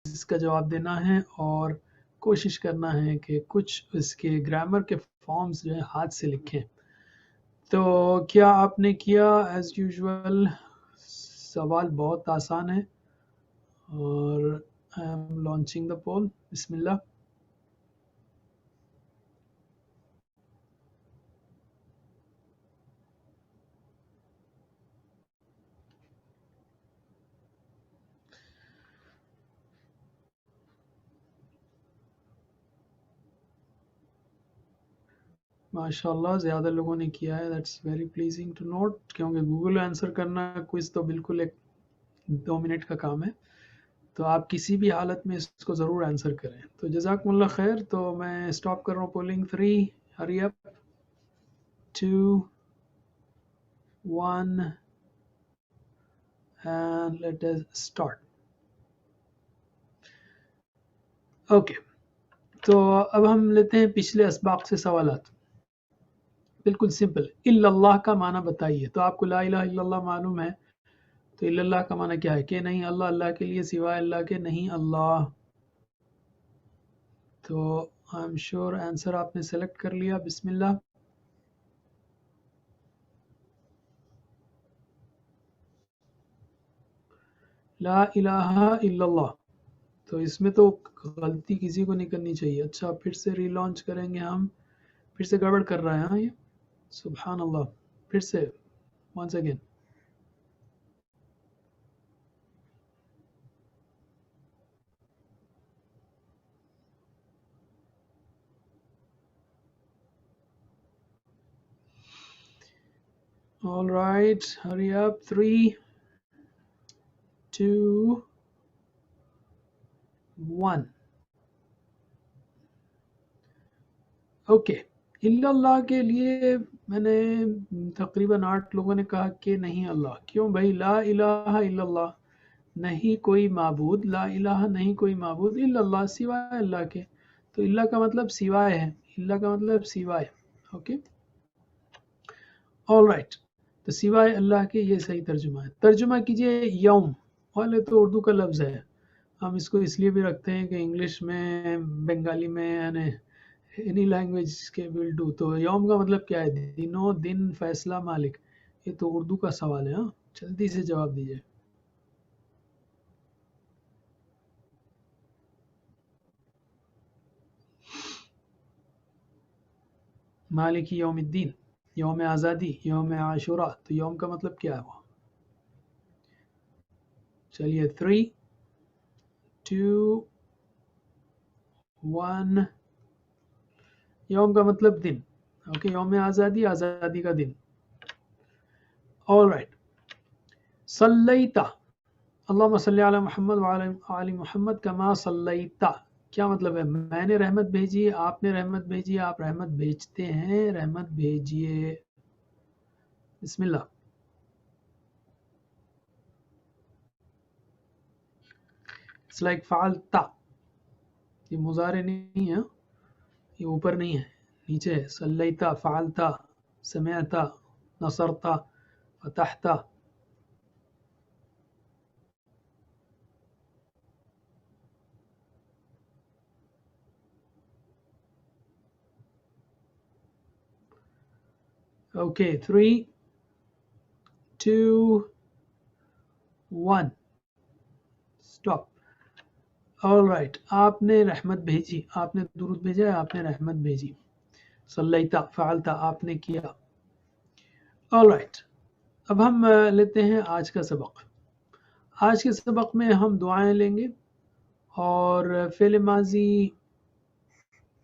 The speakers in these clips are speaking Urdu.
اس کا جواب دینا ہے اور کوشش کرنا ہے کہ کچھ اس کے گرامر کے فارمز جو ہیں ہاتھ سے لکھیں. تو کیا آپ نے کیا؟ ایز یوزول سوال بہت آسان ہے اور آئی ایم لانچنگ دا پول. بسم اللہ. ماشاء اللہ زیادہ لوگوں نے کیا ہے. That's very pleasing to note, کیونکہ گوگل آنسر کرنا کوئز تو بالکل ایک 2 منٹ کا کام ہے، تو آپ کسی بھی حالت میں اس کو ضرور آنسر کریں. تو جزاکم اللہ خیر. تو میں اسٹاپ کر رہا ہوں polling. 3 hurry up 2 1 and let us start. Okay, تو اب ہم لیتے ہیں پچھلے اسباق سے سوالات. بالکل سمپل. الا اللہ کا معنی بتائیے. تو آپ کو لا الہ الا اللہ معلوم ہے، تو الا اللہ کا معنی کیا ہے؟ کہ نہیں اللہ، اللہ کے لیے سوائے اللہ کے نہیں اللہ. تو آئی ایم شیور آنسر آپ نے سلیکٹ کر لیا. بسم اللہ. لا الہ الا اللہ. تو اس میں تو غلطی کسی کو نہیں کرنی چاہیے. اچھا پھر سے ری لانچ کریں گے ہم. پھر سے گڑبڑ کر رہا ہے ہاں یہ. سبحان اللہ. پھر سے once again. All right, hurry up. 3 2 1. Okay. الا اللہ کے لیے میں نے تقریباً 8 لوگوں نے کہا کہ نہیں اللہ. کیوں بھائی؟ لا الہ الا اللہ، نہیں کوئی معبود. لا الہ نہیں کوئی معبود، الا اللہ سوائے اللہ کے. تو اللہ کا مطلب سوائے ہے. اللہ کا مطلب سوائے. Okay all right. تو سوائے اللہ کے یہ صحیح ترجمہ ہے. ترجمہ کیجئے یوم. والے تو اردو کا لفظ ہے، ہم اس کو اس لیے بھی رکھتے ہیں کہ انگلش میں، بنگالی میں، یعنی اینی لینگویج کے ول ڈو. تو یوم کا مطلب کیا ہے؟ دنوں، دن، فیصلہ، مالک. یہ تو اردو کا سوال ہے. ہاں جلدی سے جواب دیجئے. مالک یوم الدین، یوم آزادی، یوم عاشوراء. تو یوم کا مطلب کیا ہے وہ؟ چلیے 3 2 1. یوم کا مطلب دن. اوکے یوم آزادی، آزادی کا دن. All right. صلیتا، اللہم صلی علی محمد وعلی آل محمد کما صلیتا. کیا مطلب ہے؟ میں نے رحمت بھیجی، آپ نے رحمت بھیجی، آپ رحمت بھیجتے ہیں، رحمت بھیجیے. بسم اللہ. It's like فعلتا. یہ مضارع نہیں ہے، یہ اوپر نہیں ہے، نیچے ہے. صلیتا، فعلتا، سمعتا، نصرتا، فتحتا. Okay 3 2 1 stop. All right. آپ نے رحمت بھیجی، آپ نے درود بھیجا ہے، آپ نے رحمت بھیجی. صلیتا، فعلتا، آپ نے کیا. All right. اب ہم لیتے ہیں آج کا سبق. آج کے سبق میں ہم دعائیں لیں گے اور فعل ماضی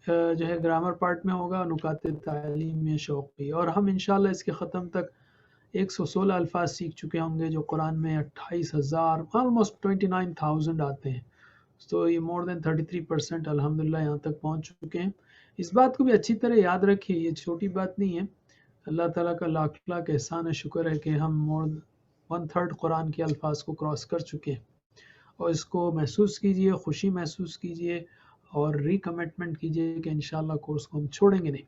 جو ہے گرامر پارٹ میں ہوگا، نکات تعلیم میں شوق بھی. اور ہم انشاءاللہ اس کے ختم تک 116 الفاظ سیکھ چکے ہوں گے، جو قرآن میں 28,000 آلموسٹ 29,000 آتے ہیں. تو یہ مور دین 33% الحمدللہ یہاں تک پہنچ چکے ہیں. اس بات کو بھی اچھی طرح یاد رکھیے، یہ چھوٹی بات نہیں ہے. اللہ تعالیٰ کا لاکھ لاکھ احسان ہے، شکر ہے کہ ہم مور 1/3 قرآن کے الفاظ کو کراس کر چکے ہیں. اور اس کو محسوس کیجئے، خوشی محسوس کیجئے اور ریکمٹمنٹ کیجئے کہ انشاءاللہ کورس کو ہم چھوڑیں گے نہیں.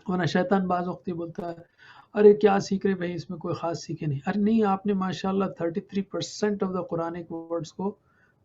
ورنہ شیطان بعض وقت یہ بولتا ہے ارے کیا سیکھ رہے بھائی، اس میں کوئی خاص سیکھے نہیں. ارے نہیں، آپ نے ماشاءاللہ 33% آف دا قرآنک ورڈز کو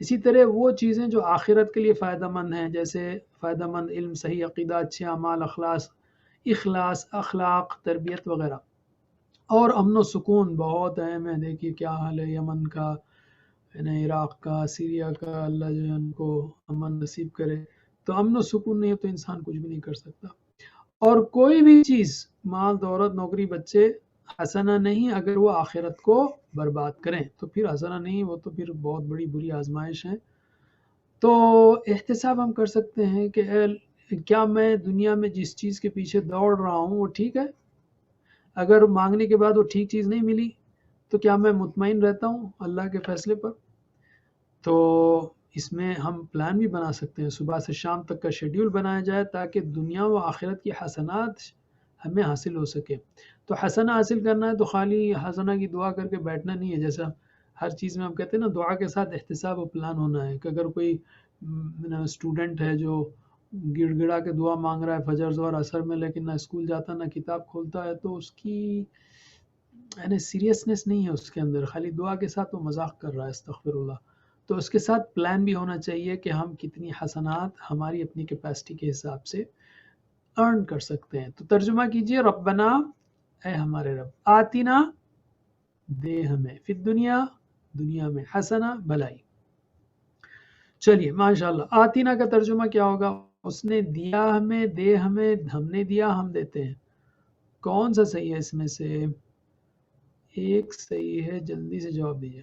اسی طرح وہ چیزیں جو آخرت کے لیے فائدہ مند ہیں، جیسے فائدہ مند علم، صحیح عقیدہ، اچھے اعمال، اخلاق، تربیت وغیرہ، اور امن و سکون بہت اہم ہے. دیکھیے کیا حال ہے یمن کا، عراق کا، سیریا کا، اللہ جو ہے ان کو امن نصیب کرے. تو امن و سکون نہیں ہے تو انسان کچھ بھی نہیں کر سکتا. اور کوئی بھی چیز، مال، دولت، نوکری، بچے حسنہ نہیں اگر وہ آخرت کو برباد کریں، تو پھر حسنہ نہیں، وہ تو پھر بہت بڑی بری آزمائش ہے. تو احتساب ہم کر سکتے ہیں کہ کیا میں دنیا میں جس چیز کے پیچھے دوڑ رہا ہوں وہ ٹھیک ہے؟ اگر مانگنے کے بعد وہ ٹھیک چیز نہیں ملی تو کیا میں مطمئن رہتا ہوں اللہ کے فیصلے پر؟ تو اس میں ہم پلان بھی بنا سکتے ہیں، صبح سے شام تک کا شیڈیول بنایا جائے تاکہ دنیا و آخرت کی حسنات ہمیں حاصل ہو سکے. تو حسنہ حاصل کرنا ہے تو خالی حسنہ کی دعا کر کے بیٹھنا نہیں ہے. جیسا ہر چیز میں ہم کہتے ہیں نا، دعا کے ساتھ احتساب و پلان ہونا ہے. کہ اگر کوئی اسٹوڈنٹ ہے جو گڑ گڑا کے دعا مانگ رہا ہے فجر ظہر عصر میں، لیکن نہ اسکول جاتا نہ کتاب کھولتا ہے، تو اس کی یعنی سیریسنس نہیں ہے اس کے اندر، خالی دعا کے ساتھ وہ مذاق کر رہا ہے، استغفر اللہ. تو اس کے ساتھ پلان بھی ہونا چاہیے کہ ہم کتنی حسنات ہماری اپنی کیپیسٹی کے حساب سے ارن کر سکتے ہیں. تو ترجمہ کیجئے، ربنا، اے ہمارے رب، آتینا، دے ہمیں، فی الدنیا، دنیا میں، حسنہ، بھلائی. چلیے ماشاءاللہ. آتینا کا ترجمہ کیا ہوگا؟ اس نے دیا ہمیں، دے ہمیں، ہم نے دیا، ہم دیتے ہیں. کون سا صحیح ہے اس میں سے؟ ایک صحیح ہے، جلدی سے جواب دیجیے.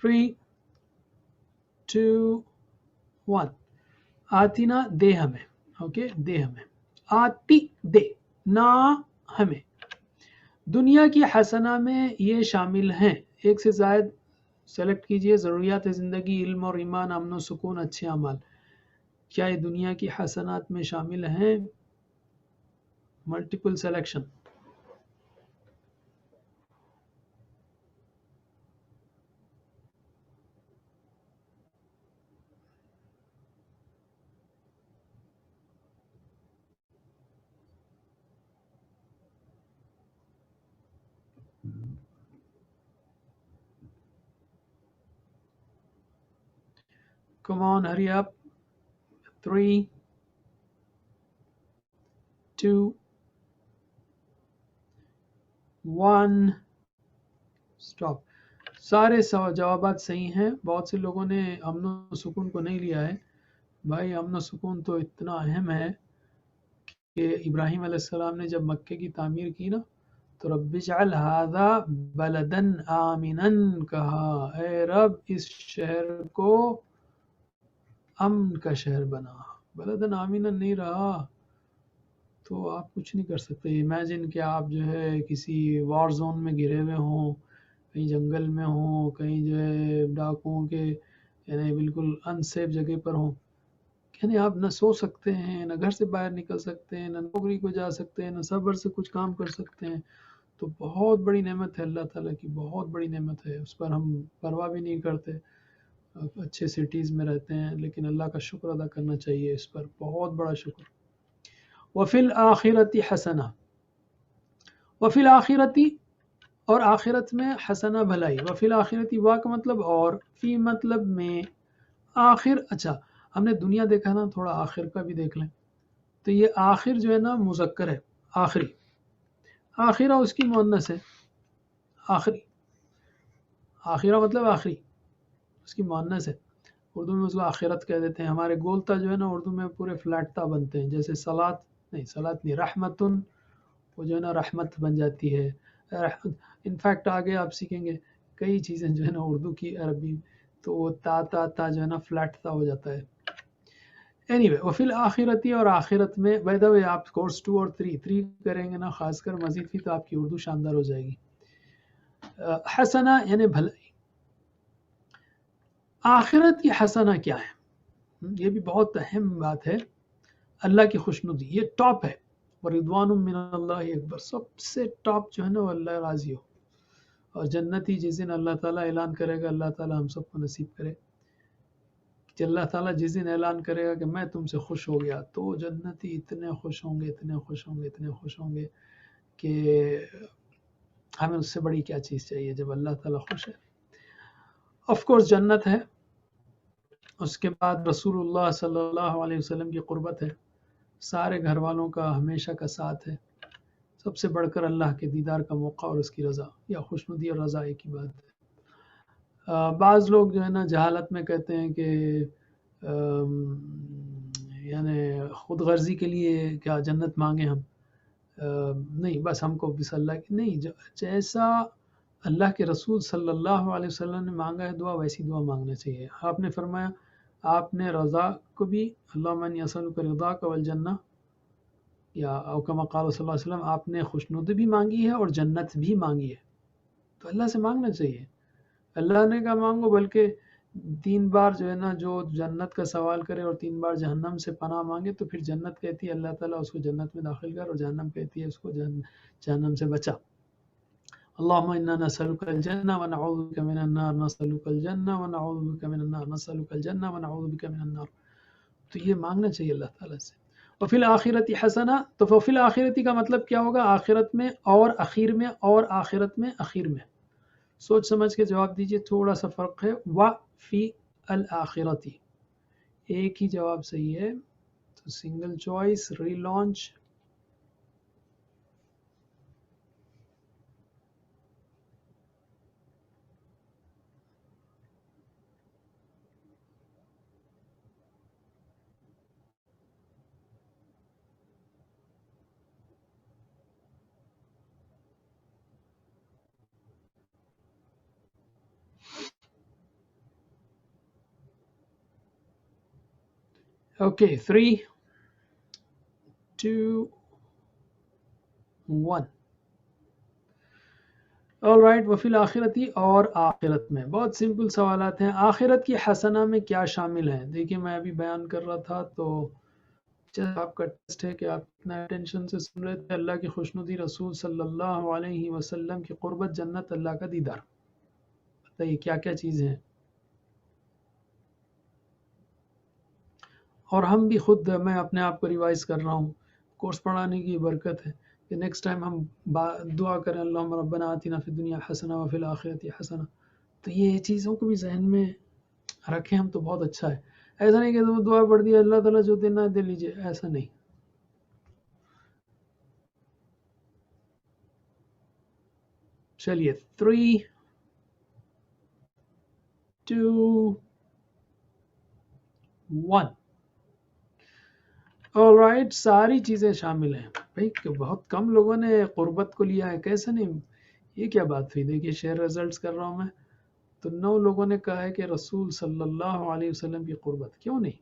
Three, two, one. آتینا، دے ہمیں. اوکے، دے ہمیں. آتی، دے، نا، ہمیں. دنیا کی حسنہ میں یہ شامل ہیں. ایک سے زائد سلیکٹ کیجئے. ضروریات زندگی، علم اور ایمان، امن و سکون، اچھے اعمال. کیا یہ دنیا کی حسنات میں شامل ہیں؟ Multiple selection. Come on, hurry up. 3، 2، 1. Stop. سارے جوابات صحیح ہیں. بہت سے لوگوں نے امن و سکون کو نہیں لیا ہے. بھائی امن و سکون تو اتنا اہم ہے کہ ابراہیم علیہ السلام نے جب مکے کی تعمیر کی نا، تو رب اجعل ھذا بلدن آمنا کہا، اے رب اس شہر کو امن کا شہر بنا. بلدن آمنا نہیں رہا تو آپ کچھ نہیں کر سکتے. امیجن کہ آپ جو ہے کسی وار زون میں گھرے ہوئے ہوں، کہیں جنگل میں ہوں، کہیں جو ہے ڈاکوؤں کے یعنی بالکل ان سیف جگہ پر ہوں. یعنی آپ نہ سو سکتے ہیں، نہ گھر سے باہر نکل سکتے ہیں، نہ نوکری کو جا سکتے ہیں، نہ صبر سے کچھ کام کر سکتے ہیں. تو بہت بڑی نعمت ہے اللہ تعالیٰ کی، بہت بڑی نعمت ہے. اس پر ہم پرواہ بھی نہیں کرتے. اچھے سٹیز میں رہتے ہیں لیکن اللہ کا شکر ادا کرنا چاہیے اس پر، بہت بڑا شکر. وفی الآخرتی حسنہ، وفی الآخرتی، اور آخرت میں، حسنہ بھلائی. وفی الآخرتی، وا کا مطلب اور، فی مطلب میں، آخر. اچھا ہم نے دنیا دیکھا نا، تھوڑا آخر کا بھی دیکھ لیں. تو یہ آخر جو ہے نا مذکر ہے، آخری. آخرہ اس کی مؤنث ہے، آخری. آخرہ مطلب آخری، اس کی مؤنث ہے. اردو میں اس کو آخرت کہہ دیتے ہیں. ہمارے گولتا جو ہے نا اردو میں پورے فلیٹتا بنتے ہیں، جیسے صلات نہیں، رحمتن، وہ جو ہے نا رحمت بن جاتی ہے. انفیکٹ آگے آپ سیکھیں گے کئی چیزیں جو ہے نا اردو کی عربی، تو وہ تا جو ہے نا فلیٹتا ہو جاتا ہے. اینی وے، وفی الآخرتی، اور آخرت میں. بائی دا وے آپ کورس 2 اور 3 کریں گے نا خاص کر مزید بھی، تو آپ کی اردو شاندار ہو جائے گی. حسنہ یعنی بھلائی. آخرت کی حسنہ کیا ہے؟ یہ بھی بہت اہم بات ہے. اللہ کی خوشنودی، یہ ٹاپ ہے. ورضوان من اللہ اکبر، سب سے ٹاپ جو ہے نا وہ اللہ راضی ہو، اور جنتی جس دن اللہ تعالیٰ اعلان کرے گا، اللہ تعالیٰ ہم سب کو نصیب کرے کہ اللہ تعالیٰ جس دن اعلان کرے گا کہ میں تم سے خوش ہو گیا، تو جنتی اتنے خوش ہوں گے، اتنے خوش ہوں گے، اتنے خوش ہوں گے کہ ہمیں اس سے بڑی کیا چیز چاہیے جب اللہ تعالیٰ خوش ہے۔ آف کورس جنت ہے، اس کے بعد رسول اللہ صلی اللہ علیہ وسلم کی قربت ہے، سارے گھر والوں کا ہمیشہ کا ساتھ ہے، سب سے بڑھ کر اللہ کے دیدار کا موقع اور اس کی رضا، یا خوشنودی اور رضا ایک ہی بات ہے۔ بعض لوگ جو ہے نا جہالت میں کہتے ہیں کہ یعنی خود غرضی کے لیے کیا جنت مانگیں ہم، نہیں، بس ہم کو بس اللہ کی نہیں، جیسا اللہ کے رسول صلی اللہ علیہ وسلم نے مانگا ہے دعا، ویسی دعا مانگنا چاہیے۔ آپ نے فرمایا، آپ نے رضا کو بھی، اللہم انی اسألک رضاک والجنہ، یا او کما قال صلی اللہ علیہ وسلم، آپ نے خوشنودی بھی مانگی ہے اور جنت بھی مانگی ہے، تو اللہ سے مانگنا چاہیے۔ اللہ نے کہا مانگو، بلکہ 3 بار جو ہے نا جو جنت کا سوال کرے اور 3 بار جہنم سے پناہ مانگے، تو پھر جنت کہتی ہے اللہ تعالیٰ اس کو جنت میں داخل کر، اور جہنم کہتی ہے اس کو جہنم سے بچا۔ اللہم انا نسألک الجنہ ونعوذ بک من النار، نسألک الجنہ ونعوذ بک من النار، نسألک الجنہ ونعوذ بک من النار۔ تو یہ مانگنا چاہیے اللہ تعالیٰ سے۔ وفی الآخرۃ حسنہ، تو وفی الآخرۃ کا مطلب کیا ہوگا؟ آخرت میں اور اخیر میں، اور آخرت میں اخیر میں۔ سوچ سمجھ کے جواب دیجئے، تھوڑا سا فرق ہے۔ وفی الآخرۃ ایک ہی جواب صحیح ہے، تو سنگل چوائس، ری لانچ۔ اوکے، 3 2 1۔ آل رائٹ، وفی الآخرتی، اور آخرت میں۔ بہت سمپل سوالات ہیں۔ آخرت کی حسنہ میں کیا شامل ہے؟ دیکھیے میں ابھی بیان کر رہا تھا، تو آپ کا ٹیسٹ ہے کہ آپ کتنا اٹینشن سے سن رہے تھے۔ اللہ کی خوشنودی، رسول صلی اللہ علیہ وسلم کی قربت، جنت، اللہ کا دیدار۔ بتائیے کیا کیا چیزیں ہیں؟ اور ہم بھی خود، میں اپنے آپ کو ریوائز کر رہا ہوں، کورس پڑھانے کی برکت ہے کہ نیکسٹ ٹائم ہم دعا کریں، اللہم ربنا آتنا فی الدنیا حسنہ وفی الآخرۃ حسنہ، تو یہ چیزوں کو بھی ذہن میں رکھیں ہم، تو بہت اچھا ہے۔ ایسا نہیں کہ تم دعا پڑھ دیا اللہ تعالیٰ جو دینا ہے دے لیجیے، ایسا نہیں۔ چلیے 3 2 1۔ آل رائٹ، ساری چیزیں شامل ہیں بھائی، کہ بہت کم لوگوں نے قربت کو لیا ہے، کیسے نہیں؟ یہ کیا بات ہوئی؟ دیکھیے شیئر ریزلٹس کر رہا ہوں میں، تو 9 لوگوں نے کہا ہے کہ رسول صلی اللہ علیہ وسلم کی قربت، کیوں نہیں؟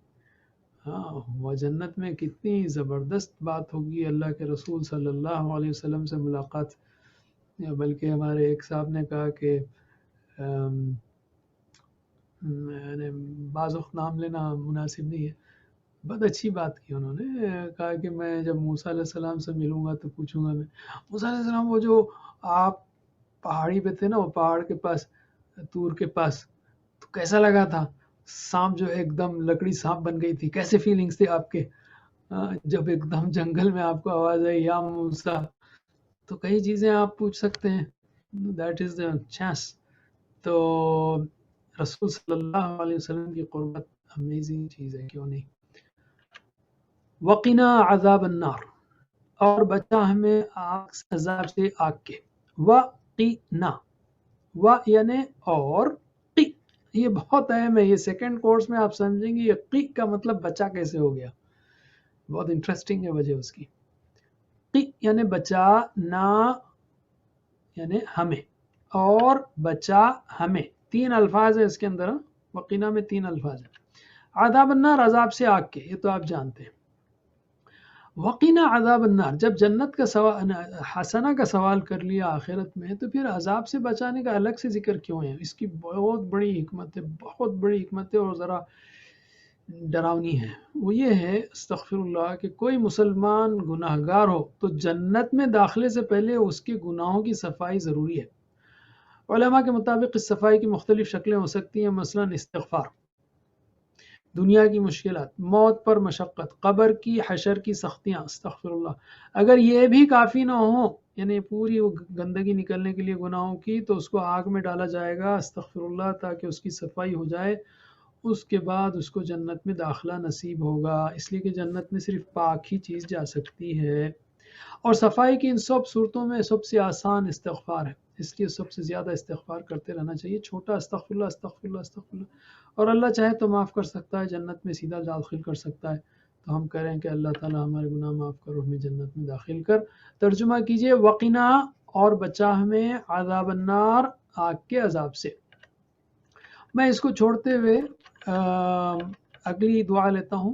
ہاں، وہ جنت میں کتنی زبردست بات ہوگی اللہ کے رسول صلی اللہ علیہ وسلم سے ملاقات۔ بلکہ ہمارے ایک صاحب نے کہا کہ بعض وقت نام لینا مناسب نہیں ہے، بہت اچھی بات کی انہوں نے، کہا کہ میں جب موسیٰ علیہ السلام سے ملوں گا تو پوچھوں گا میں، موسیٰ علیہ السلام وہ جو آپ پہاڑی پہ تھے نا، وہ پہاڑ کے پاس، طور کے پاس، تو کیسا لگا تھا؟ سانپ جو ایک دم لکڑی سانپ بن گئی تھی، کیسے فیلنگز تھے آپ کے جب ایک دم جنگل میں آپ کو آواز آئی یا موسیٰ؟ تو کئی چیزیں آپ پوچھ سکتے ہیں، دیٹ از دا چانس۔ تو رسول صلی اللہ علیہ وسلم کی قربت امیزنگ چیز ہے، کیوں نہیں؟ وقنا عذاب النار، اور بچا ہمیں عذاب سے آگ کے۔ وقنا، و یعنی اور، قی، یہ بہت اہم ہے، یہ سیکنڈ کورس میں آپ سمجھیں گے یہ قی کا مطلب بچا کیسے ہو گیا، بہت انٹرسٹنگ ہے وجہ اس کی۔ قی یعنی بچا، نا یعنی ہمیں، اور بچا ہمیں، 3 الفاظ ہیں اس کے اندر۔ وقنا میں 3 الفاظ ہیں۔ عذاب النار، عذاب سے آگ کے، یہ تو آپ جانتے ہیں۔ وقنا عذاب النار، جب جنت کا سوال، حسنہ کا سوال کر لیا آخرت میں، تو پھر عذاب سے بچانے کا الگ سے ذکر کیوں ہے؟ اس کی بہت بڑی حکمت ہے، بہت بڑی حکمت ہے، اور ذرا ڈراؤنی ہے، وہ یہ ہے استغفر اللہ کہ کوئی مسلمان گناہ گار ہو تو جنت میں داخلے سے پہلے اس کے گناہوں کی صفائی ضروری ہے۔ علماء کے مطابق اس صفائی کی مختلف شکلیں ہو سکتی ہیں، مثلا استغفار، دنیا کی مشکلات، موت پر مشقت، قبر کی حشر کی سختیاں، استغفر اللہ۔ اگر یہ بھی کافی نہ ہو، یعنی پوری وہ گندگی نکلنے کے لیے گناہوں کی، تو اس کو آگ میں ڈالا جائے گا، استغفر اللہ، تاکہ اس کی صفائی ہو جائے، اس کے بعد اس کو جنت میں داخلہ نصیب ہوگا، اس لیے کہ جنت میں صرف پاک ہی چیز جا سکتی ہے۔ اور صفائی کی ان سب صورتوں میں سب سے آسان استغفار ہے، اس لیے سب سے زیادہ استغفار کرتے رہنا چاہیے، چھوٹا استغفر اللہ استغفر اللہ استغفر اللہ، اور اللہ چاہے تو معاف کر سکتا ہے، جنت میں سیدھا داخل کر سکتا ہے۔ تو ہم کہہ رہے ہیں کہ اللہ تعالی ہمارے گناہ معاف کر، ہمیں جنت میں داخل کر۔ ترجمہ کیجئے، وقنا، اور بچا ہمیں، عذاب النار، آگ کے عذاب سے۔ میں اس کو چھوڑتے ہوئے اگلی دعا لیتا ہوں،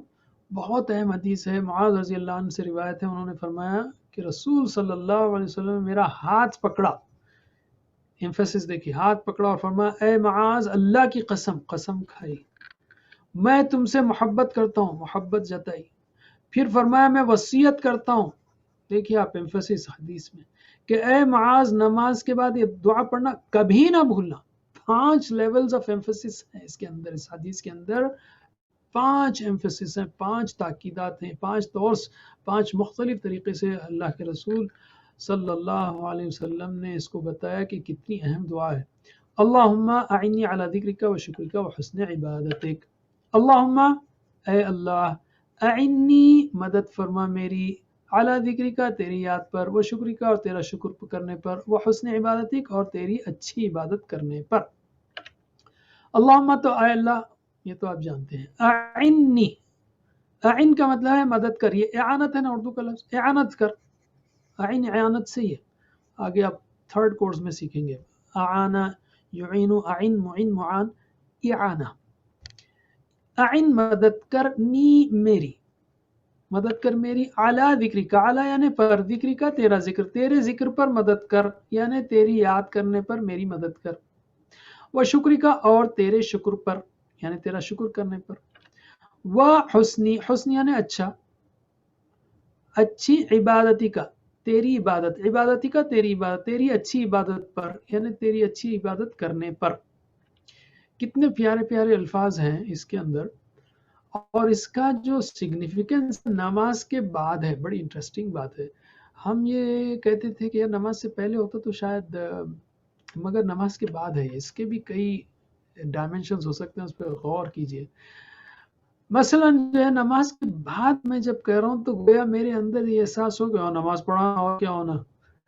بہت اہم حدیث ہے، معاذ رضی اللہ عنہ سے روایت ہے، انہوں نے فرمایا کہ رسول صلی اللہ علیہ وسلم نے میرا ہاتھ پکڑا، ایمفیسس دیکھیے، ہاتھ پکڑا اور فرمایا اے معاذ، اللہ کی قسم، قسم کھائی، میں تم سے محبت کرتا ہوں، محبت جتائی۔ پھر فرمایا میں وصیت کرتا ہوں، دیکھیے آپ ایمفیسس حدیث میں، کہ اے معاذ، نماز کے بعد یہ دعا پڑھنا کبھی نہ بھولنا۔ 5 لیولز آف ایمفیسس ہیں اس کے اندر، اس حدیث کے اندر 5 ایمفیسس ہیں، 5 تاکیدات ہیں، 5 مختلف طریقے سے اللہ کے رسول صلی اللہ علیہ وسلم نے اس کو بتایا کہ کتنی اہم دعا ہے۔ اللہم اعنی علی ذکرک و شکرک و حسن عبادتک، اللہم، اے اللہ، اعنی، مدد فرما میری، علی ذکرک، تیری یاد پر، و شکرک، اور تیرا شکر کرنے پر، و حسن عبادتک، اور تیری اچھی عبادت کرنے پر۔ اللہم، تو اے اللہ، یہ تو آپ جانتے ہیں، اعنی، اعن کا مطلب ہے مدد کر، یہ اعانت ہے نا اردو کا لفظ، اعانت کر، اعن اعانت سے ہی ہے، آگے آپ 3rd کورس میں سیکھیں گے، اعانا، یعین، اعن، معین، معان، اعانہ، اعن، مدد کر، نی، میری، مدد کر میری، علی ذکری کا، علی یعنی پر، ذکری کا تیرا ذکر، تیرے ذکر پر مدد کر، یعنی تیری یاد کرنے پر میری مدد کر، و شکری کا، اور تیرے شکر پر، یعنی تیرا شکر کرنے پر، و حسنی، حسنی یعنی اچھا، اچھی، عبادتی کا، تیری عبادت، عبادتی کا تیری عبادت، تیری اچھی عبادت پر، یعنی تیری اچھی عبادت کرنے پر۔ کتنے پیارے پیارے الفاظ ہیں اس کے اندر، اور اس کا جو سگنیفیکنس نماز کے بعد ہے، بڑی انٹرسٹنگ بات ہے۔ ہم یہ کہتے تھے کہ یار نماز سے پہلے ہوتا تو شاید، مگر نماز کے بعد ہے، اس کے بھی کئی ڈائمینشنز ہو سکتے ہیں، اس پہ غور کیجئے۔ مثلا جو ہے نماز کے بعد میں جب کہہ رہا ہوں تو گویا میرے اندر یہ احساس ہو کہ نماز پڑھا اور کیا ہونا،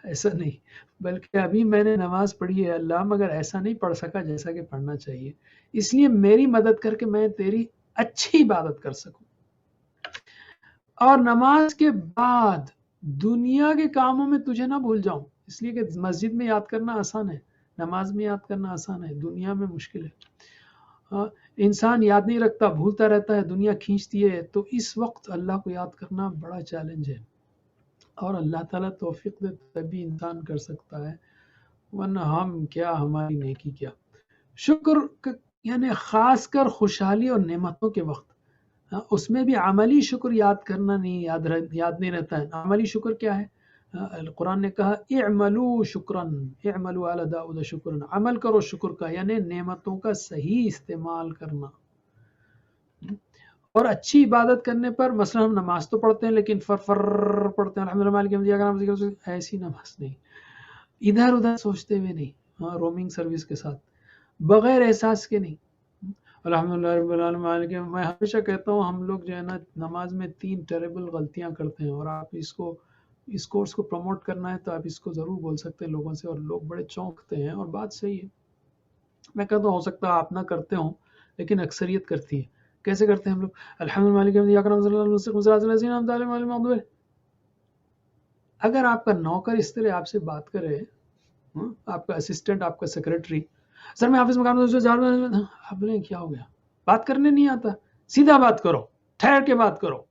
ایسا نہیں، بلکہ ابھی میں نے نماز پڑھی ہے اللہ، مگر ایسا نہیں پڑھ سکا جیسا کہ پڑھنا چاہیے، اس لیے میری مدد کر کے میں تیری اچھی عبادت کر سکوں۔ اور نماز کے بعد دنیا کے کاموں میں تجھے نہ بھول جاؤں، اس لیے کہ مسجد میں یاد کرنا آسان ہے، نماز میں یاد کرنا آسان ہے، دنیا میں مشکل ہے۔ انسان یاد نہیں رکھتا، بھولتا رہتا ہے، دنیا کھینچتی ہے، تو اس وقت اللہ کو یاد کرنا بڑا چیلنج ہے، اور اللہ تعالیٰ توفیق دے تبھی انسان کر سکتا ہے، ورنہ ہم کیا، ہماری نیکی کیا۔ شکر یعنی خاص کر خوشحالی اور نعمتوں کے وقت، اس میں بھی عملی شکر یاد کرنا نہیں، یاد نہیں رہتا ہے۔ عملی شکر کیا ہے؟ قرآن نے کہا اعملوا شکرن، اعملوا علی داؤد شکرن، عمل کرو شکر کا، یعنی نعمتوں کا صحیح استعمال کرنا۔ اور اچھی عبادت کرنے پر، مثلا ہم نماز تو پڑھتے ہیں لیکن فر پڑھتے ہیں، الحمدللہ مالک یوم الدین، ایسی نماز نہیں، ادھر ادھر سوچتے ہوئے نہیں، رومنگ سروس کے ساتھ، بغیر احساس کے نہیں، الحمدللہ رب العالمین۔ میں ہمیشہ کہتا ہوں ہم لوگ جو ہے نا نماز میں 3 ٹیریبل غلطیاں کرتے ہیں، اور آپ اس کورس کو پروموٹ کرنا ہے تو آپ اس کو ضرور بول سکتے ہیں لوگوں سے، اور لوگ بڑے چونکتے ہیں، اور بات صحیح ہے۔ میں کہتا ہوں ہو سکتا ہے آپ نہ کرتے ہوں لیکن اکثریت کرتی ہے۔ کیسے کرتے ہیں ہم لوگ؟ الحمدللہ، اگر آپ کا نوکر اس طرح آپ سے بات کرے، آپ کا اسسٹنٹ، آپ کا سیکرٹری، سر میں آفس میں کام آپ بولیں کیا ہو گیا، بات کرنے نہیں آتا، سیدھا بات کرو، ٹھہر کے بات کرو۔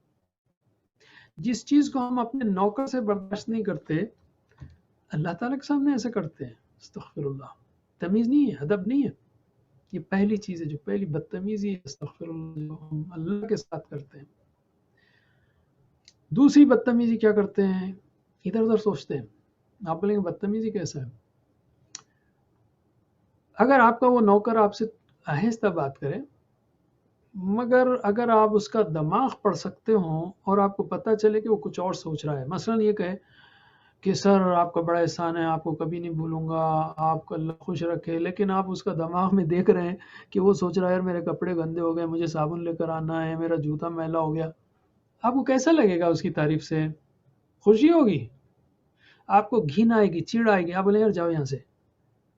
جس چیز کو ہم اپنے نوکر سے برداشت نہیں کرتے، اللہ تعالیٰ کے سامنے ایسے کرتے ہیں، استغفر اللہ، تمیز نہیں ہے، ادب نہیں ہے۔ یہ پہلی چیز ہے، جو پہلی بدتمیزی ہے استغفر اللہ جو ہم اللہ کے ساتھ کرتے ہیں۔ دوسری بدتمیزی کیا کرتے ہیں، ادھر ادھر سوچتے ہیں۔ آپ بولیں گے بدتمیزی کیسا ہے؟ اگر آپ کا وہ نوکر آپ سے آہستہ بات کرے، مگر اگر آپ اس کا دماغ پڑھ سکتے ہوں اور آپ کو پتہ چلے کہ وہ کچھ اور سوچ رہا ہے، مثلا یہ کہے کہ سر آپ کا بڑا احسان ہے، آپ کو کبھی نہیں بھولوں گا، آپ کو اللہ خوش رکھے، لیکن آپ اس کا دماغ میں دیکھ رہے ہیں کہ وہ سوچ رہا ہے یار میرے کپڑے گندے ہو گئے، مجھے صابن لے کر آنا ہے، میرا جوتا میلا ہو گیا، آپ کو کیسا لگے گا؟ اس کی تعریف سے خوشی ہوگی؟ آپ کو گھن آئے گی، چڑ آئے گی، آپ بولیں یار جاؤ یہاں سے،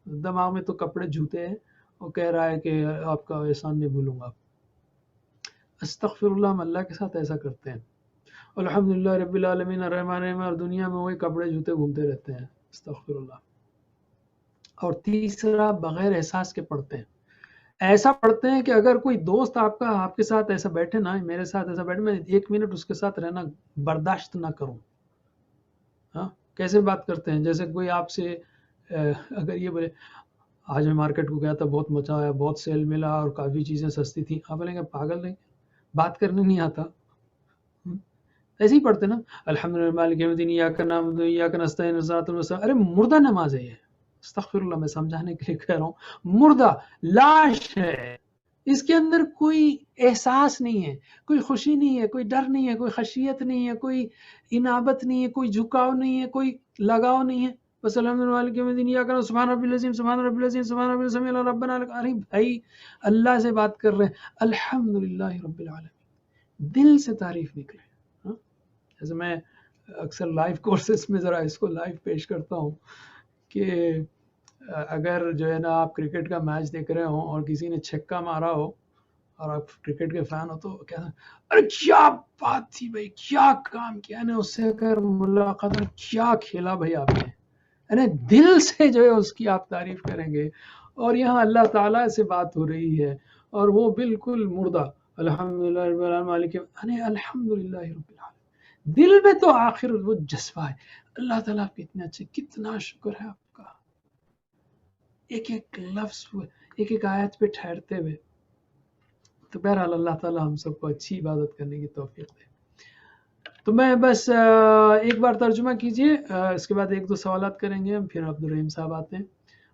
دماغ میں تو کپڑے جوتے ہیں، وہ کہہ رہا ہے کہ آپ کا احسان نہیں بھولوں گا۔ استغفر اللہ، ہم اللہ کے ساتھ ایسا کرتے ہیں۔ الحمدللہ رب العالمین الرحمن الرحیم، اور دنیا میں وہی کپڑے جوتے گھومتے رہتے ہیں، استغفر اللہ۔ اور تیسرا، بغیر احساس کے پڑھتے ہیں، ایسا پڑھتے ہیں کہ اگر کوئی دوست آپ کے ساتھ ایسا بیٹھے نا، میرے ساتھ ایسا بیٹھے، میں 1 منٹ اس کے ساتھ رہنا برداشت نہ کروں۔ ہاں، کیسے بات کرتے ہیں؟ جیسے کوئی آپ سے اگر یہ بولے آج میں مارکیٹ کو گیا تھا، بہت مزہ آیا، بہت سیل ملا اور کافی چیزیں سستی تھیں، آپ بولیں گے پاگل نہیں، بات کرنے نہیں آتا؟ ایسے ہی پڑھتے نا، الحمدللہ مالک یوم الدین ایاک نعبد و ایاک نستعین صراط المستقیم۔ ارے مردہ نماز ہے یہ، استغفر اللہ، میں سمجھانے کے لیے کہہ رہا ہوں، مردہ لاش ہے، اس کے اندر کوئی احساس نہیں ہے، کوئی خوشی نہیں ہے، کوئی ڈر نہیں ہے، کوئی خشیت نہیں ہے، کوئی انابت نہیں ہے، کوئی جھکاؤ نہیں ہے، کوئی لگاؤ نہیں ہے، بس الحمدللہ مالک یوم الدین ایاک نعبد سبحان ربی العظیم سبحان ربی العظیم سبحان ربی السمیع العلی ربنا لک۔ ارے بھائی اللہ سے بات کر رہے ہیں، الحمدللہ رب العالمین، دل سے تعریف نکلے۔ ہاں؟ جیسے میں اکثر لائیو کورسز میں ذرا اس کو لائیو پیش کرتا ہوں کہ اگر جو ہے نا آپ کرکٹ کا میچ دیکھ رہے ہوں اور کسی نے چھکا مارا ہو اور آپ کرکٹ کے فین ہو تو کیا ارے کیا بات تھی بھائی، کیا کام کیا نے، اس سے اگر ملاقات میں کیا کھیلا بھائی آپ نے، یعنی دل سے جو ہے اس کی آپ تعریف کریں گے۔ اور یہاں اللہ تعالیٰ سے بات ہو رہی ہے اور وہ بالکل مردہ، الحمدللہ رب العالمین مالک یعنی الحمدللہ رب العالمین، دل میں تو آخر وہ جذبہ ہے، اللہ تعالیٰ آپ کے اتنے اچھے، کتنا شکر ہے آپ کا، ایک ایک لفظ ایک ایک آیت پہ ٹھہرتے ہوئے۔ تو بہرحال اللہ تعالیٰ ہم سب کو اچھی عبادت کرنے کی توفیق دے۔ تو میں بس ایک بار ترجمہ کیجئے، اس کے بعد 1-2 سوالات کریں گے ہم، پھر عبدالرحیم صاحب آتے ہیں۔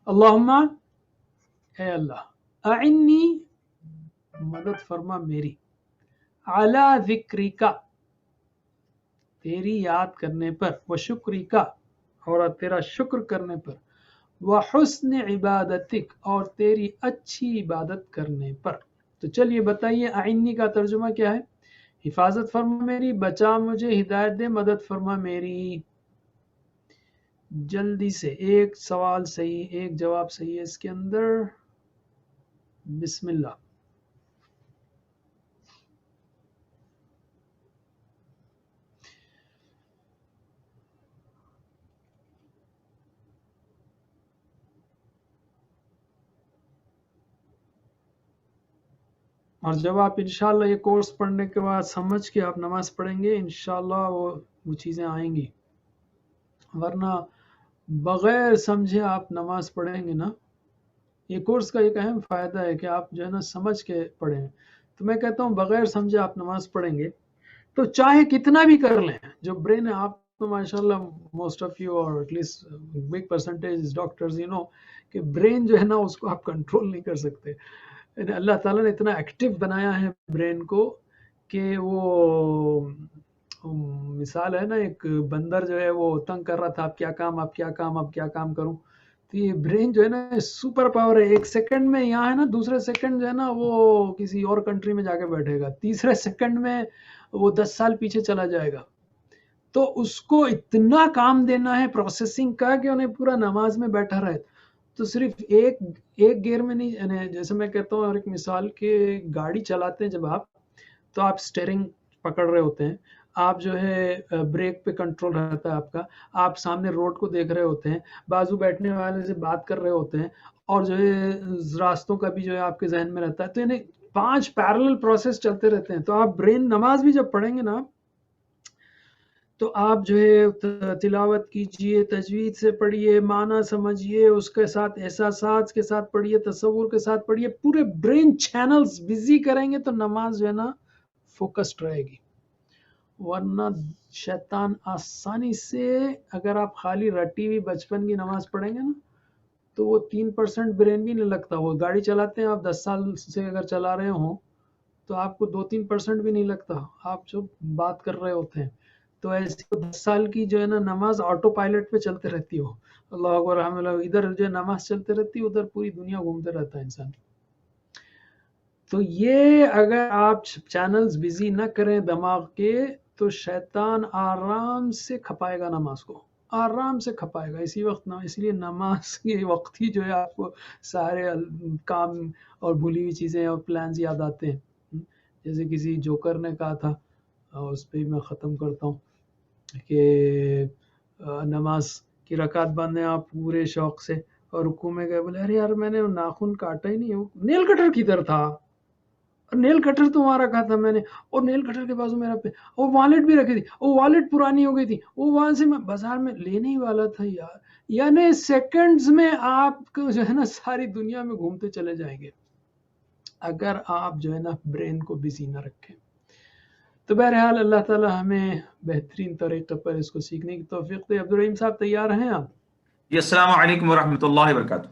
اللہم، اے اللہ، اعنی، مدد فرما میری، علی ذکرکا، تیری یاد کرنے پر، و شکرکا، اور تیرا شکر کرنے پر، و حسن عبادتک، اور تیری اچھی عبادت کرنے پر۔ تو چلیے بتائیے اعنی کا ترجمہ کیا ہے؟ حفاظت فرما میری، بچا مجھے، ہدایت دے، مدد فرما میری۔ جلدی سے ایک سوال صحیح، ایک جواب صحیح ہے اس کے اندر، بسم اللہ۔ اور جب آپ انشاءاللہ یہ کورس پڑھنے کے بعد سمجھ کے آپ نماز پڑھیں گے، انشاءاللہ وہ چیزیں آئیں گی، ورنہ بغیر سمجھے آپ نماز پڑھیں گے نا۔ یہ کورس کا ایک اہم فائدہ ہے کہ آپ جو ہے نا سمجھ کے پڑھیں، تو میں کہتا ہوں بغیر سمجھے آپ نماز پڑھیں گے تو چاہے کتنا بھی کر لیں، جو برین ہے آپ تو ماشاءاللہ موسٹ آف یو اور at least big percentage doctors کہ برین جو ہے نا اس کو آپ کنٹرول نہیں کر سکتے۔ یعنی اللہ تعالیٰ نے اتنا ایکٹیو بنایا ہے برین کو کہ وہ مثال ہے نا، ایک بندر جو ہے وہ تنگ کر رہا تھا، اب کیا کام کروں، تو یہ برین جو ہے نا سپر پاور ہے، 1 سیکنڈ میں یہاں ہے نا، دوسرے سیکنڈ جو ہے نا وہ کسی اور کنٹری میں جا کے بیٹھے گا، تیسرے سیکنڈ میں وہ 10 سال پیچھے چلا جائے گا۔ تو اس کو اتنا کام دینا ہے پروسیسنگ کا کہ انہیں پورا نماز میں بیٹھا رہے، تو صرف ایک گیئر میں نہیں، یعنی جیسے میں کہتا ہوں اور ایک مثال کہ گاڑی چلاتے ہیں جب آپ، تو آپ سٹیئرنگ پکڑ رہے ہوتے ہیں، آپ جو ہے بریک پہ کنٹرول رہتا ہے آپ کا، آپ سامنے روڈ کو دیکھ رہے ہوتے ہیں، بازو بیٹھنے والے سے بات کر رہے ہوتے ہیں، اور جو ہے راستوں کا بھی جو ہے آپ کے ذہن میں رہتا ہے، تو یعنی 5 پیرلل پروسیس چلتے رہتے ہیں۔ تو آپ برین نماز بھی جب پڑھیں گے نا تو آپ جو ہے تلاوت کیجئے، تجوید سے پڑھیے، معنی سمجھیے، اس کے ساتھ احساسات کے ساتھ پڑھیے، تصور کے ساتھ پڑھیے، پورے برین چینلز بزی کریں گے تو نماز جو ہے نا فوکسڈ رہے گی. ورنہ شیطان آسانی سے، اگر آپ خالی رٹی ہوئی بچپن کی نماز پڑھیں گے نا تو وہ 3% برین بھی نہیں لگتا. وہ گاڑی چلاتے ہیں آپ 10 سال سے اگر چلا رہے ہوں تو آپ کو 2-3% بھی نہیں لگتا، آپ جو بات کر رہے ہوتے ہیں. تو ایسے 10 سال کی جو ہے نا نماز آٹو پائلٹ پہ چلتے رہتی ہو، اللہ اکبر الحمد للہ، ادھر جو نماز چلتے رہتی، ادھر پوری دنیا گھومتے رہتا ہے انسان. تو یہ اگر آپ چینلز بزی نہ کریں دماغ کے تو شیطان آرام سے کھپائے گا نماز کو، آرام سے کھپائے گا. اسی وقت اس لیے نماز کے وقت ہی جو ہے آپ کو سارے کام اور بھولی ہوئی چیزیں اور پلانز یاد آتے ہیں. جیسے کسی جوکر نے کہا تھا، اس پہ میں ختم کرتا ہوں، کہ نماز کی رکعت باندھیں آپ پورے شوق سے اور رکوع میں گئے، بولے ارے یار میں نے ناخن کاٹا ہی نہیں، نیل کٹر کدھر تھا، اور نیل کٹر تمہارا کہا تھا میں نے، اور نیل کٹر کے بازو میرا وہ والٹ بھی رکھی تھی، وہ والٹ پرانی ہو گئی تھی، وہ وہاں سے میں بازار میں لینے ہی والا تھا یار. یعنی سیکنڈز میں آپ کو جو ہے نا ساری دنیا میں گھومتے چلے جائیں گے اگر آپ جو ہے نا برین کو بزی نہ رکھیں. تو بہرحال اللہ تعالی ہمیں بہترین طریقے پر اس کو سیکھنے کی توفیق دے. عبدالرحیم صاحب تیار ہیں آپ؟ جی السلام علیکم ورحمۃ اللہ وبرکاتہ.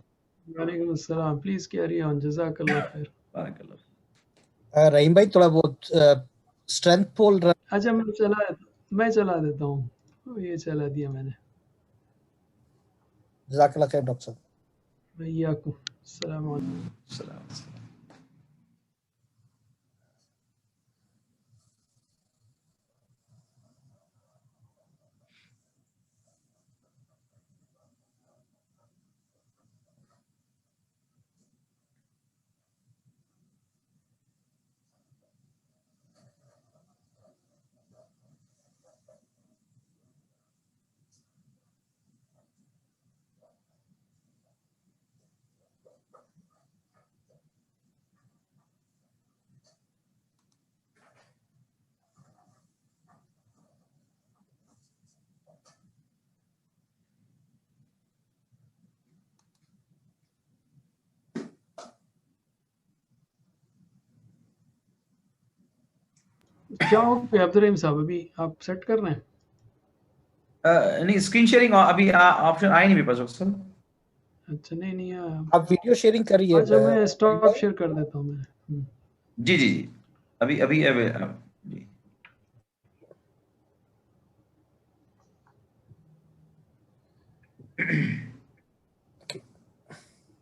وعلیکم السلام. Please carry on. جزاک اللہ خیر. بارک اللہ. رحیم بھائی تھوڑا بہت اسٹرینتھ پول. اچھا میں چلا دیتا ہوں، یہ چلا دیا میں نے. جزاک اللہ خیر ڈاکٹر صاحب. وعلیکم السلام علیکم. السلام. کیا ہو گیا عبدالرحیم صاحب، ابھی آپ سیٹ کر رہے ہیں؟ نہیں اسکرین شیئرنگ ابھی آپشن آئے نہیں میرے پاس ڈاکٹر صاحب. اچھا نہیں آپ ویڈیو شیئرنگ کریے. اچھا میں اسٹاپ شیئر کر دیتا ہوں میں. جی ابھی جی.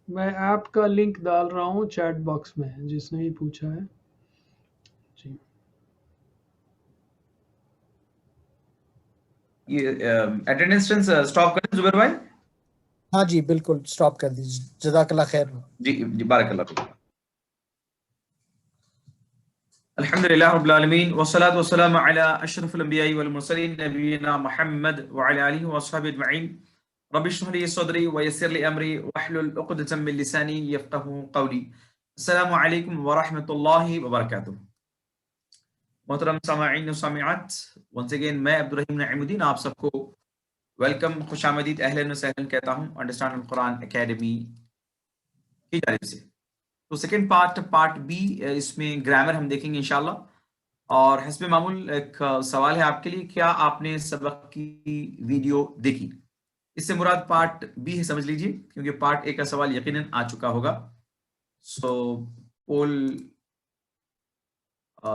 میں ایپ کا لنک ڈال رہا ہوں چیٹ باکس میں، جس نے بھی پوچھا ہے. جی یہ اٹینڈنس اسٹاپ کریں زبیر بھائی. ہاں جی بالکل اسٹاپ کر دیجیے. جزاک اللہ خیر. جی بارک اللہ فیک. الحمدللہ رب العالمین والصلاة والسلام علی اشرف الانبیاء والمرسلین نبینا محمد وعلی آلہ وصحبہ اجمعین. رب اشرح لي صدری ویسر لي امری واحلل عقدۃ من لسانی یفقہوا قولی. السلام علیکم ورحمۃ اللہ وبرکاتہ. محترم سامعین و سامعات، ونس اگین میں عبدالرحیم نعیم الدین آپ سب کو ویلکم، خوش آمدید، اہلا وسہلا کہتا ہوں انڈرسٹینڈ القرآن اکیڈمی کی جانب سے. تو سیکنڈ پارٹ بی، اس میں گرامر ہم دیکھیں گے انشاءاللہ. اور حسب معمول ایک سوال ہے آپ کے لیے، کیا آپ نے سبق کی ویڈیو دیکھی؟ اس سے مراد پارٹ بی ہے سمجھ لیجیے، کیونکہ پارٹ اے کا سوال یقیناً آ چکا ہوگا. سو پول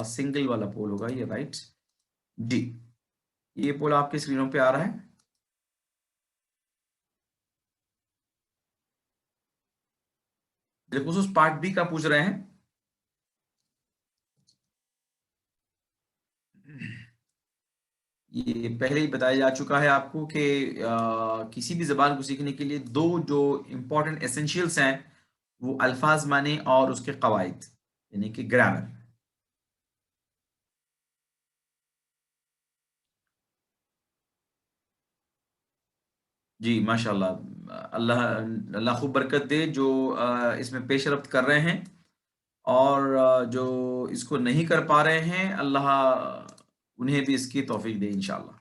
سنگل والا پول ہوگا یہ، رائٹ جی. یہ پول آپ کے اسکرینوں پہ آ رہا ہے. بالخصوص پارٹ بی کا پوچھ رہے ہیں. یہ پہلے ہی بتایا جا چکا ہے آپ کو کہ کسی بھی زبان کو سیکھنے کے لیے دو جو امپورٹنٹ ایسنشیلس ہیں وہ الفاظ معنی اور اس کے قواعد، یعنی کہ گرامر. جی ماشاء اللہ، اللہ خوب برکت دے جو اس میں پیش رفت کر رہے ہیں، اور جو اس کو نہیں کر پا رہے ہیں اللہ انہیں بھی اس کی توفیق دے انشاءاللہ.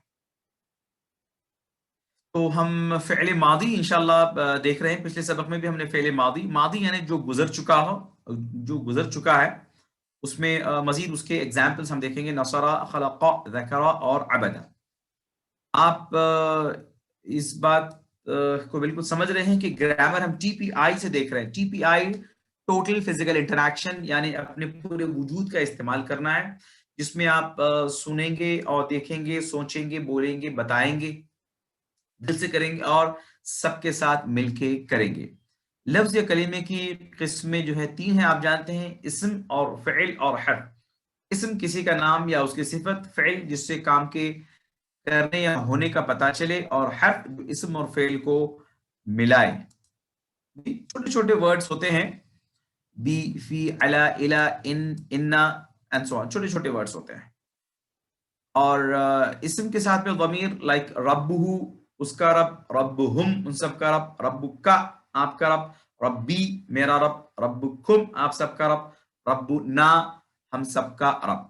تو ہم فعل ماضی انشاءاللہ دیکھ رہے ہیں. پچھلے سبق میں بھی ہم نے فعل ماضی یعنی جو گزر چکا ہو، جو گزر چکا ہے، اس میں مزید اس کے ایگزامپلس ہم دیکھیں گے. نصرہ، خلق، ذکرہ اور عبدہ. آپ اس بات کو بالکل سمجھ رہے ہیں کہ گرامر ہم ٹی پی آئی سے دیکھ رہے ہیں. ٹی پی آئی ٹوٹل فزیکل انٹریکشن، یعنی اپنے پورے وجود کا استعمال کرنا ہے، جس میں آپ سنیں گے اور دیکھیں گے، سوچیں گے، بولیں گے، بتائیں گے، دل سے کریں گے اور سب کے ساتھ مل کے کریں گے. لفظ یا کلمے کی قسمیں جو ہے 3 ہیں، آپ جانتے ہیں: اسم اور فعل اور حرف. اسم کسی کا نام یا اس کی صفت، فعل جس سے کام کے کرنے یا ہونے کا پتہ چلے، اور حرف جو اسم اور فعل کو ملائے. چھوٹے چھوٹے ورڈز ہوتے ہیں، بی، فی، علا، الا، انا اینڈ سو آن. چھوٹے چھوٹے ورڈز ہوتے ہیں. اور اسم کے ساتھ میں ضمیر، لائک ربہ، اس کا رب، ربہم، ان سب کا رب، ربک، آپ کا رب، ربی، میرا رب، ربکم، آپ سب کا رب، ربنا، ہم سب کا رب.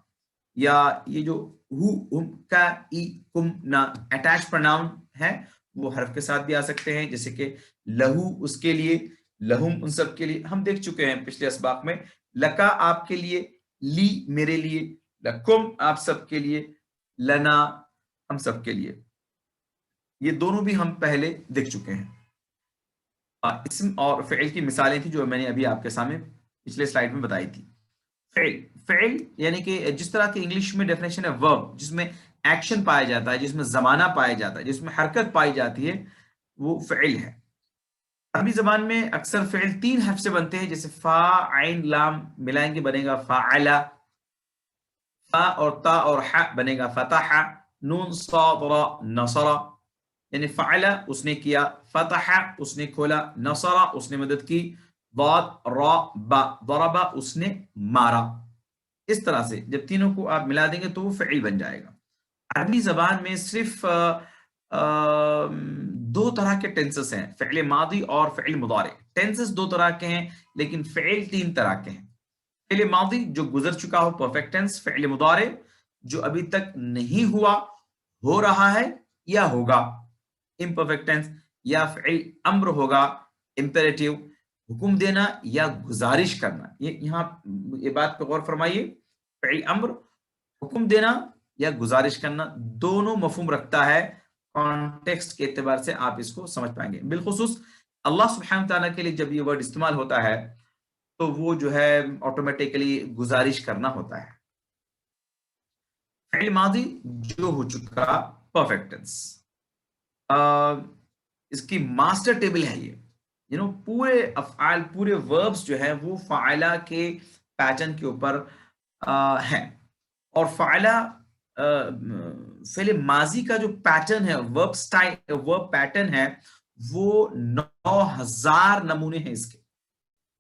یا یہ جو ہو، ہم، کا، ای، کم، نا اٹیچ پرناؤن ہے، وہ حرف کے ساتھ بھی آ سکتے ہیں، جیسے کہ لہو اس کے لیے، لہم ان سب کے لیے. ہم دیکھ چکے ہیں پچھلے اسباق میں. لکا آپ کے لیے، لی میرے لیے، لکم آپ سب کے لیے، لنا ہم سب کے لیے. یہ دونوں بھی ہم پہلے دیکھ چکے ہیں. اسم اور فعل کی مثالیں تھی جو میں نے ابھی آپ کے سامنے پچھلے سلائیڈ میں بتائی تھی. فعل یعنی کہ جس طرح کی انگلش میں ڈیفینیشن ہے ورب، جس میں ایکشن پایا جاتا ہے، جس میں زمانہ پایا جاتا ہے، جس میں حرکت پائی جاتی ہے، وہ فعل ہے. عربی زبان میں اکثر فعل 3 حرف سے بنتے ہیں، جیسے فا، عین، لام ملائیں گے بنے گا فعلا. فا اور تا اور ح بنے گا فتح. نون، صاد، را، نصر. یعنی فعلا اس نے کیا، فتح اس نے کھولا، نصر اس نے مدد کی، ضاد، را، با، ضربا اس نے مارا. اس طرح سے جب تینوں کو آپ ملا دیں گے تو وہ فعل بن جائے گا. عربی زبان میں صرف 2 طرح کے ٹینسز ہیں، فعل ماضی اور فعل مضارع. ٹینسز 2 طرح کے ہیں لیکن فعل 3 طرح کے ہیں. فعل ماضی جو گزر چکا ہو، پرفیکٹ ٹینس. فعل مضارع جو ابھی تک نہیں ہوا، ہو رہا ہے یا ہوگا، امپرفیکٹ ٹینس. یا فعل امر ہوگا، امپیریٹیو، حکم دینا یا گزارش کرنا. یہاں یہ بات پہ غور فرمائیے. فعل امر، حکم دینا یا گزارش کرنا، دونوں مفہوم رکھتا ہے. کانٹیکسٹ کے اعتبار سے آپ اس کو سمجھ پائیں گے. بالخصوص اللہ سبحانہ تعالیٰ کے لیے جب یہ ورڈ استعمال ہوتا ہے تو وہ جو ہے آٹومیٹیکلی گزارش کرنا ہوتا ہے. فعل ماضی جو ہو چکا، پرفیکٹ ٹینس. اس کی ماسٹر ٹیبل ہے یہ. پورے افعال، پورے وربز جو ہے وہ فعلا کے پیٹرن کے اوپر ہیں. اور فعلا فعل ماضی کا جو پیٹرن ہے، ورب سٹائل، ورب پیٹرن ہے، وہ 9000 نمونے ہیں اس کے.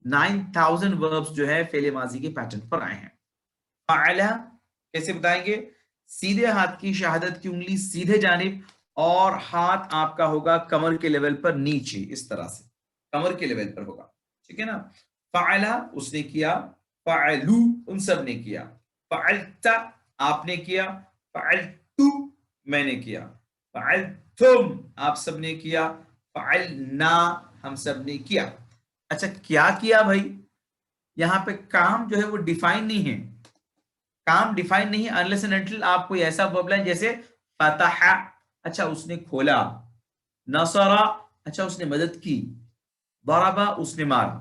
9000 وربز جو ہے فعل ماضی کے پیٹرن پر آئے ہیں. فعلا کیسے بتائیں گے؟ سیدھے ہاتھ کی شہادت کی انگلی سیدھے جانب، اور ہاتھ آپ کا ہوگا کمر کے لیول پر نیچے، اس طرح سے کمر کے لیول پر ہوگا. ٹھیک ہے نا؟ فعلا اس نے کیا، فعلو ان سب نے کیا، فعلت آپ نے کیا، فعلتو میں نے کیا، فعلتم آپ سب نے کیا، فعلنا ہم سب نے کیا. اچھا کیا بھائی؟ یہاں پہ کام جو ہے وہ ڈیفائن نہیں ہے. کام ڈیفائن نہیں unless and until آپ کوئی ایسا ورب لائن جیسے فتح، اچھا اس نے کھولا، نصرہ اچھا اس نے مدد کی، ضربہ اس نے مارا.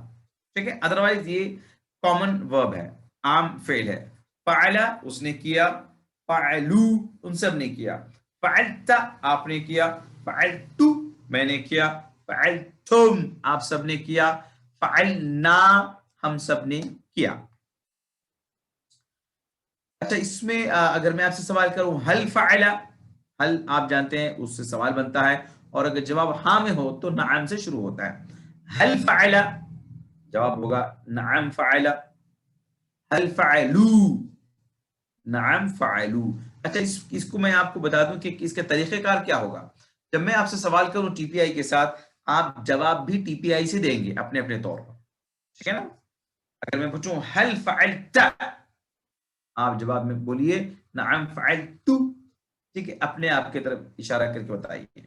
ٹھیک ہے؟ ادروائز یہ کامن ورب ہے، عام فعل ہے. فعلا اس نے کیا، فعلو ان سب نے کیا، فعلت آپ نے کیا، فعلتو میں نے کیا، فعلتم آپ سب نے کیا، فعلنا ہم سب نے کیا. اچھا اس میں اگر میں آپ سے سوال کروں حل فعلا، حل آپ جانتے ہیں اس سے سوال بنتا ہے، اور اگر جواب ہاں میں ہو تو نعم سے شروع ہوتا ہے. حل فعلا جواب ہوگا نعم فعلا. حل فعلو نعم فعلو. اچھا اس کو میں آپ کو بتا دوں کہ اس کے طریقہ کار کیا ہوگا. جب میں آپ سے سوال کروں ٹی پی آئی کے ساتھ، آپ جواب بھی ٹی پی آئی سے دیں گے اپنے اپنے طور پر. ٹھیک ہے نا؟ اگر میں پوچھوں حل فعلت، آپ جواب میں بولیے نعم فعلتو. ٹھیک ہے؟ اپنے آپ کی طرف اشارہ کر کے بتائیے.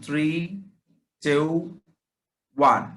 3 2 1।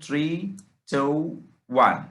3 2 1।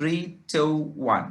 3 2 1।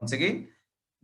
once again,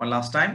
One last time.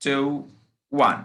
2, 1।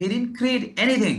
He didn't create anything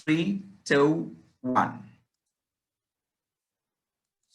3, 2, 1।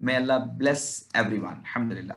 may Allah bless everyone, alhamdulillah।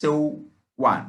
2, 1।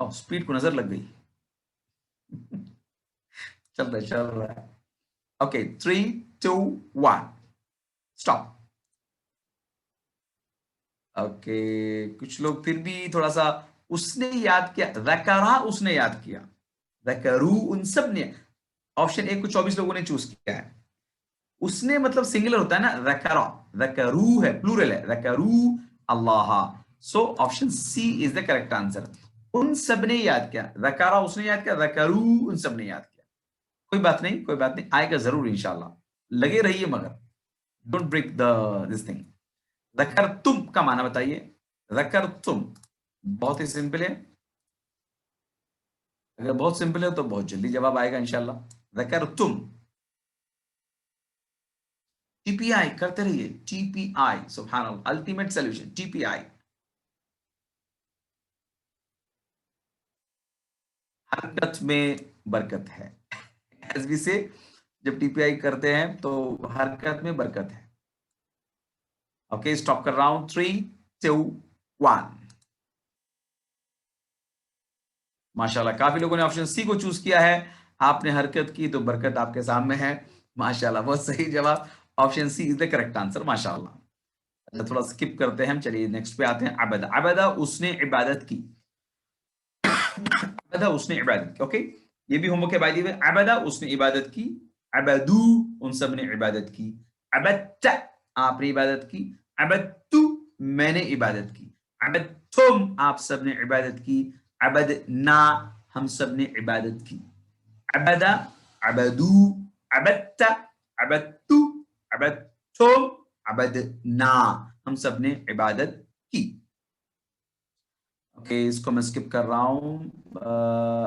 Speed کو نظر لگ گئی. چل رہا ہے. Okay 3 2 1 stop. اوکے کچھ لوگ پھر بھی تھوڑا سا اس نے یاد کیا, ذکرہ اس نے یاد کیا, ذکرو ان سب نے. آپشن اے کو 24 لوگوں نے چوز کیا ہے. اس نے مطلب سنگولر ہوتا ہے نا, ذکرہ, ذکرو ہے پلورل ہے, ذکرو اللہ. So option C is the correct answer. ان سب نے یاد کیا, ذکرہ اس نے یاد کیا, ذکرو ان سب نے یاد کیا. کوئی بات نہیں آئے گا ضرور انشاءاللہ. لگے رہیے مگر ڈونٹ بریک دس تھنگ. ذکرتم کا معنی بتائیے. ذکرتم بہت ہی سمپل ہے. اگر بہت سمپل ہے تو بہت جلدی جواب آئے گا انشاءاللہ. ذکرتم. ٹی پی آئی کرتے رہیے. ٹی پی آئی سبحان اللہ, الٹیمیٹ سولوشن. ٹی پی آئی حرکت میں برکت ہے. ایز وی سے جب ٹی پی آئی کرتے ہیں تو حرکت میں برکت ہے. اوکے اسٹاپ کر رہا ہوں. 3 2 1 ماشاءاللہ کافی لوگوں نے آپشن سی کو چوز کیا ہے. آپ نے حرکت کی تو برکت آپ کے سامنے ہے. ماشاءاللہ بہت صحیح جواب. Option C is the correct answer. ماشاءاللہ تھوڑا سکپ کرتے ہیں ہم. چلیے نیکسٹ پہ آتے ہیں. عبد, عبدہ اس نے عبادت کی. عبدہ اس نے عبادت کی. اوکے یہ بھی ہوم ورک ہے بائی دی وے. عبدہ اس نے عبادت کی. عبدو ان سب نے عبادت کی. عبدت آپ نے عبادت کی. عبدتو میں نے عبادت کی. عبدتم آپ سب نے عبادت کی. عبدنا ہم سب نے عبادت کی. عبدہ عبدو عبدت عبدتو عبدتم عبدنا ہم سب نے عبادت کی. اوکے اس کو میں اسکپ کر رہا ہوں.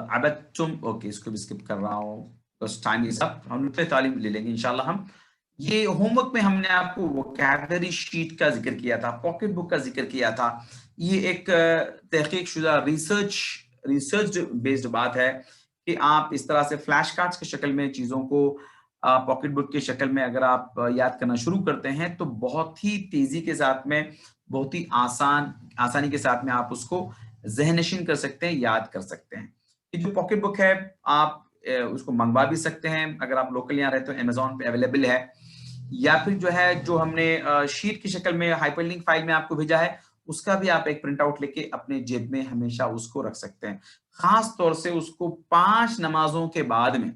عبدتم اوکے اس کو بھی اسکپ کر رہا ہوں بس ٹائم از اپ. ہم پہ تعلیم لے لیں گے انشاءاللہ. ہم یہ ہوم ورک میں ہم نے آپ کو ووکیبلری شیٹ کا ذکر کیا تھا, پاکٹ بک کا ذکر کیا تھا. یہ ایک تحقیق شدہ ریسرچ بیسڈ بات ہے کہ آپ اس طرح سے فلیش کارڈز کی شکل میں چیزوں کو پاکٹ بک کی شکل میں اگر آپ یاد کرنا شروع کرتے ہیں تو بہت ہی تیزی کے ساتھ میں, بہت ہی آسانی کے ساتھ میں آپ اس کو ذہن نشین کر سکتے ہیں, یاد کر سکتے ہیں. یہ جو پاکٹ بک ہے آپ اس کو منگوا بھی سکتے ہیں. اگر آپ لوکل یہاں رہتے ہیں امیزون پہ اویلیبل ہے, یا پھر جو ہے جو ہم نے شیٹ کی شکل میں ہائپر لنک فائل میں آپ کو بھیجا ہے اس کا بھی آپ ایک پرنٹ آؤٹ لے کے اپنے جیب میں ہمیشہ اس کو رکھ سکتے ہیں. خاص طور سے اس کو 5 نمازوں کے بعد میں,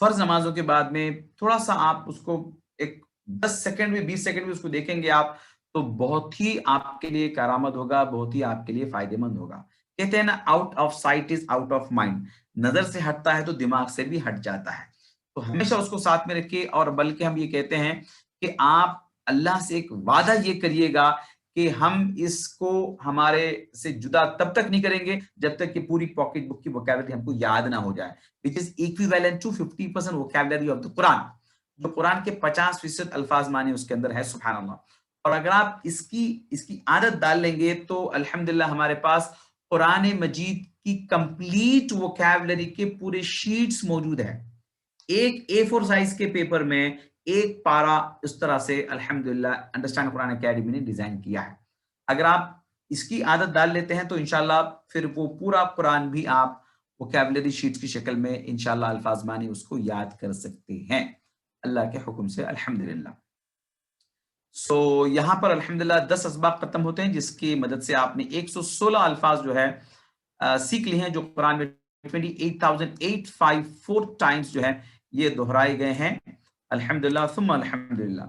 فرض نمازوں کے بعد میں تھوڑا سا آپ اس کو ایک 10 سیکنڈ میں 20 سیکنڈ میں اس کو دیکھیں گے آپ تو بہت ہی آپ کے لیے کارآمد ہوگا, بہت ہی آپ کے لیے فائدے مند ہوگا. کہتے ہیں نا out of sight is out of mind. نظر سے ہٹتا ہے تو دماغ سے بھی ہٹ جاتا ہے. تو ہمیشہ اس کو ساتھ میں رکھیے. اور بلکہ ہم یہ کہتے ہیں کہ آپ اللہ سے ایک وعدہ یہ کریے گا کہ ہم اس کو ہمارے سے جدا تب تک نہیں کریں گے جب تک کہ پوری پاکٹ بک کی ووکیبلری ہم کو یاد نہ ہو جائے, which is equivalent to 50% vocabulary of the قرآن. جو قرآن کے 50% الفاظ معنی اس کے اندر ہے. سبحان اللہ. اور اگر آپ اس کی عادت ڈال لیں گے تو الحمدللہ ہمارے پاس قرآن مجید کی کمپلیٹ ووکیبلری کے پورے شیٹس موجود ہیں. ایک A4 سائز کے پیپر میں ایک پارا اس طرح سے الحمدللہ انڈرسٹینڈ قرآن اکیڈمی نے ڈیزائن کیا ہے. اگر آپ اس کی عادت ڈال لیتے ہیں تو انشاءاللہ پھر وہ پورا قرآن بھی آپ ووکیبلری شیٹس کی شکل میں انشاءاللہ الفاظ معنی اس کو یاد کر سکتے ہیں اللہ کے حکم سے الحمدللہ. سو یہاں پر الحمدللہ 10 اسباق ختم ہوتے ہیں جس کی مدد سے آپ نے 116 الفاظ جو ہے سیکھ لی ہیں, جو قرآن میں 28,854 ٹائمز جو ہے یہ دہرائے گئے ہیں الحمدللہ ثم الحمدللہ.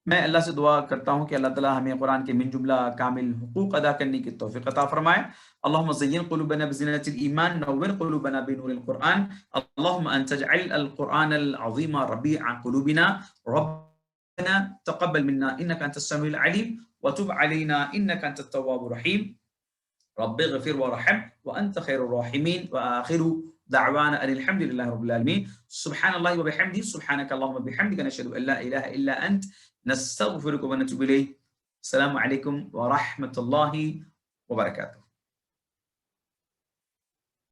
میں اللہ سے دعا کرتا ہوں کہ اللہ تعالی ہمیں قرآن کے من جملہ کامل حقوق ادا کرنے کی توفیق عطا فرمائے. اللہم زین قلوبنا بزینۃ الایمان نور قلوبنا بنور القرآن. اللہم انت اجعل القرآن العظیم ربیع قلوبنا. ربنا تقبل منا انك انت السميع العليم وتب علينا انك انت التواب الرحيم. رب اغفر وارحم وانت خير الراحمين. واخر دعوانا ان الحمد لله رب العالمين. سبحان الله وبحمده سبحانك اللهم وبحمدك نشهد ان لا اله الا انت نستغفرك ونتوب اليك. السلام عليكم ورحمة الله وبركاته.